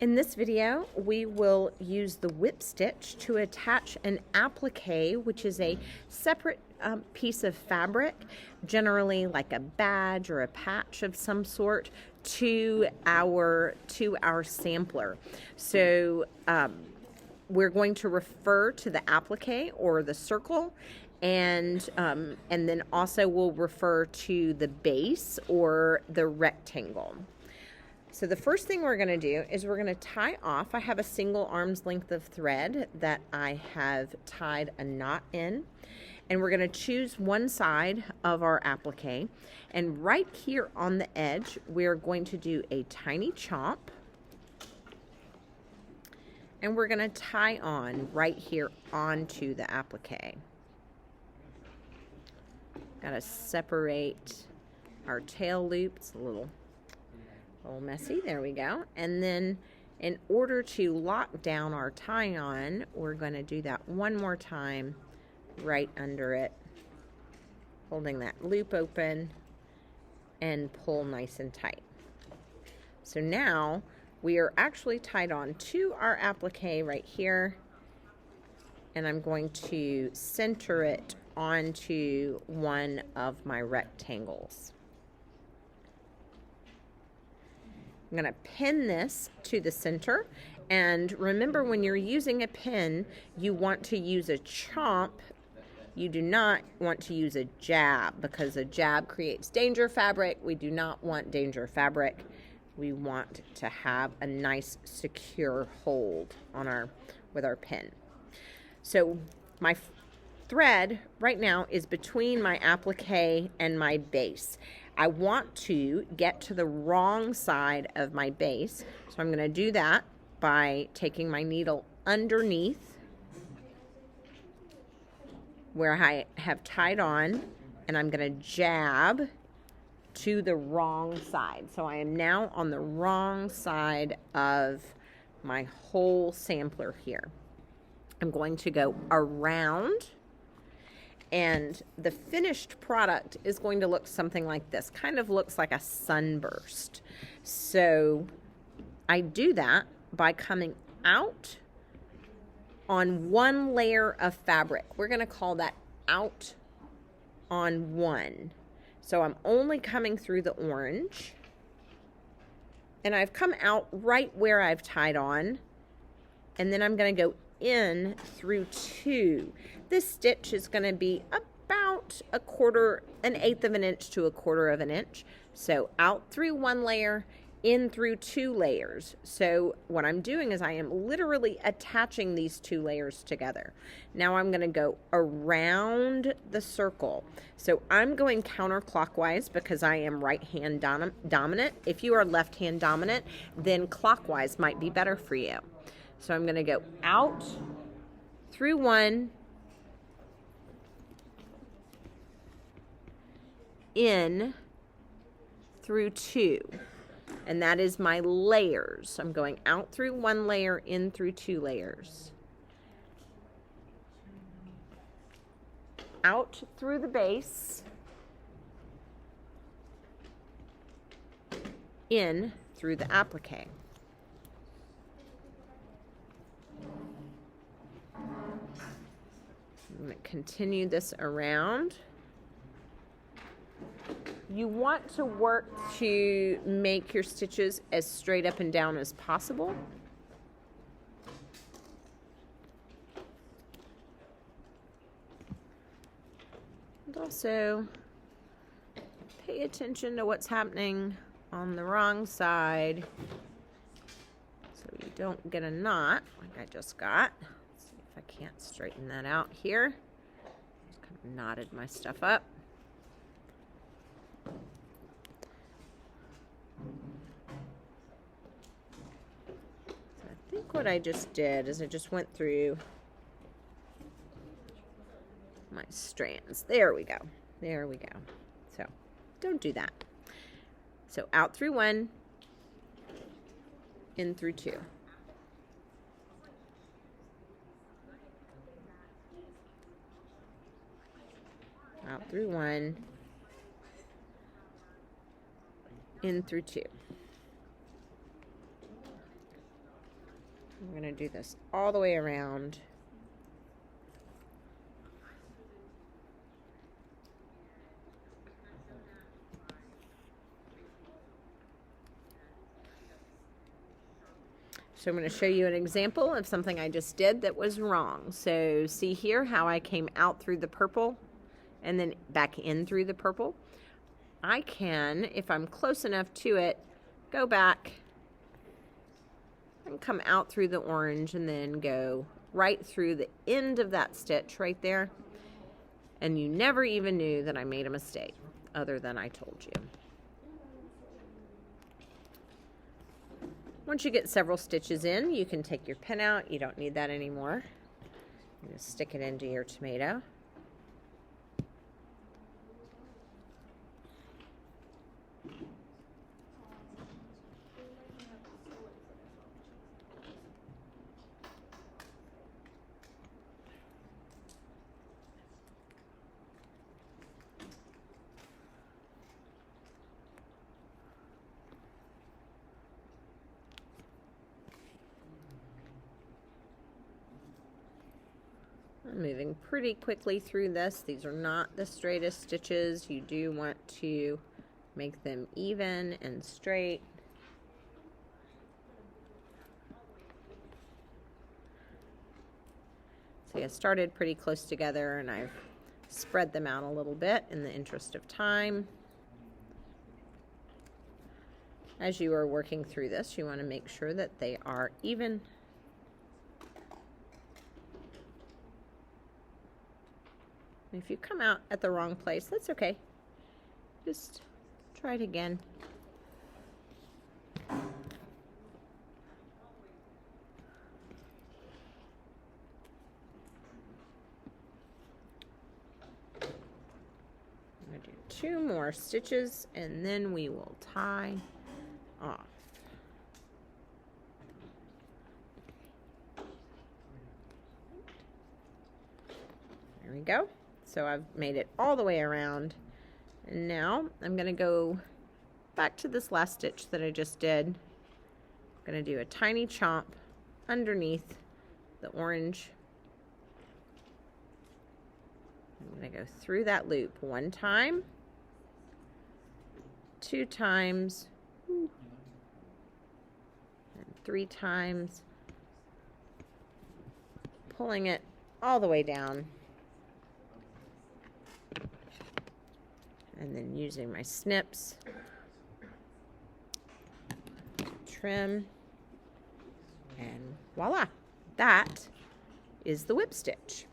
In this video, we will use the whip stitch to attach an applique, which is a separate piece of fabric, generally like a badge or a patch of some sort, to our sampler. So we're going to refer to the applique or the circle, and then also we'll refer to the base or the rectangle. So the first thing we're going to do is we're going to tie off. I have a single arm's length of thread that I have tied a knot in, and we're going to choose one side of our applique, and right here on the edge we're going to do a tiny chomp, and we're going to tie on right here onto the applique. Got to separate our tail loop. It's a little messy. There we go. And then in order to lock down our tie on, we're going to do that one more time right under it, holding that loop open, and pull nice and tight. So now we are actually tied on to our applique right here, and I'm going to center it onto one of my rectangles. I'm going to pin this to the center, and remember, when you're using a pin, you want to use a chomp. You do not want to use a jab, because a jab creates danger fabric. We do not want danger fabric. We want to have a nice secure hold on with our pin. So my thread right now is between my applique and my base. I want to get to the wrong side of my base, so I'm going to do that by taking my needle underneath where I have tied on, and I'm going to jab to the wrong side. So I am now on the wrong side of my whole sampler here. I'm going to go around, and the finished product is going to look something like this. Kind of looks like a sunburst. So I do that by coming out on one layer of fabric. We're going to call that out on one. So I'm only coming through the orange, and I've come out right where I've tied on, and then I'm going to go in through two. This stitch is going to be about an eighth of an inch to a quarter of an inch. So out through one layer, in through two layers. So what I'm doing is I am literally attaching these two layers together. Now I'm going to go around the circle. So I'm going counterclockwise because I am right hand dominant. If you are left hand dominant, then clockwise might be better for you. So I'm going to go out through one, in through two, and that is my layers. I'm going out through one layer, in through two layers, out through the base, in through the applique. I'm going to continue this around. You want to work to make your stitches as straight up and down as possible. And also pay attention to what's happening on the wrong side so you don't get a knot like I just got. Let's see if I can't straighten that out here. Just kind of knotted my stuff up. I think what I just did is I just went through my strands. There we go. There we go. So don't do that. So out through one, in through two. Out through one, in through two. I'm going to do this all the way around. So I'm going to show you an example of something I just did that was wrong. So see here how I came out through the purple and then back in through the purple. I can, if I'm close enough to it, go back and come out through the orange and then go right through the end of that stitch right there. And you never even knew that I made a mistake, other than I told you. Once you get several stitches in, you can take your pin out. You don't need that anymore. Just stick it into your tomato. I'm moving pretty quickly through this. These are not the straightest stitches. You do want to make them even and straight. See, I started pretty close together and I've spread them out a little bit in the interest of time. As you are working through this, you want to make sure that they are even. If you come out at the wrong place, that's okay. Just try it again. I'm going to do 2 more stitches and then we will tie off. There we go. So I've made it all the way around. And now I'm going to go back to this last stitch that I just did. I'm going to do a tiny chomp underneath the orange. I'm going to go through that loop 1 time, 2 times, and 3 times, pulling it all the way down. And then using my snips, trim, and voila, that is the whip stitch.